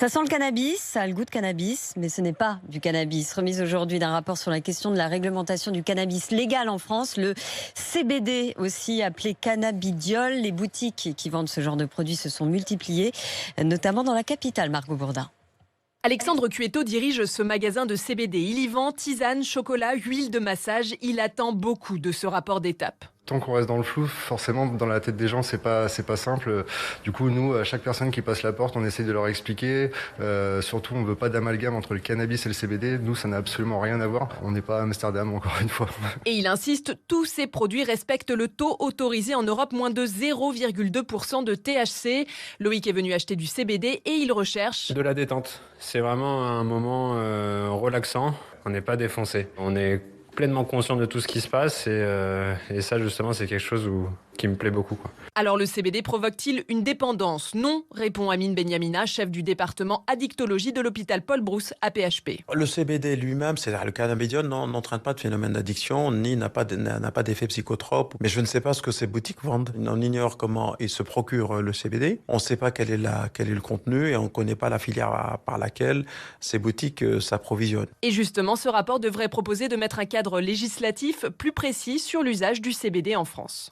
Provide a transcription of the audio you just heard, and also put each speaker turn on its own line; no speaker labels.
Ça sent le cannabis, ça a le goût de cannabis, mais ce n'est pas du cannabis. Remise aujourd'hui d'un rapport sur la question de la réglementation du cannabis légal en France, le CBD aussi appelé cannabidiol. Les boutiques qui vendent ce genre de produits se sont multipliées, notamment dans la capitale, Margot Bourdin.
Alexandre Cueto dirige ce magasin de CBD. Il y vend tisane, chocolat, huile de massage. Il attend beaucoup de ce rapport d'étape.
Tant qu'on reste dans le flou, forcément, dans la tête des gens, c'est pas simple. Du coup, nous, à chaque personne qui passe la porte, on essaye de leur expliquer. Surtout, on veut pas d'amalgame entre le cannabis et le CBD. Nous, ça n'a absolument rien à voir. On n'est pas à Amsterdam, encore une fois.
Et il insiste, tous ces produits respectent le taux autorisé en Europe, moins de 0,2% de THC. Loïc est venu acheter du CBD et il recherche
de la détente. C'est vraiment un moment relaxant. On n'est pas défoncé. On est pleinement conscient de tout ce qui se passe et ça justement c'est quelque chose qui me plaît beaucoup.
Alors le CBD provoque-t-il une dépendance? Non, répond Amine Benyamina, chef du département addictologie de l'hôpital Paul Brousse à PHP.
Le CBD lui-même, c'est-à-dire le cannabidiol, n'entraîne pas de phénomène d'addiction, ni n'a pas d'effet psychotrope. Mais je ne sais pas ce que ces boutiques vendent. On ignore comment ils se procurent le CBD. On ne sait pas quel est le contenu et on ne connaît pas la filière par laquelle ces boutiques s'approvisionnent.
Et justement, ce rapport devrait proposer de mettre un cadre législatif plus précis sur l'usage du CBD en France.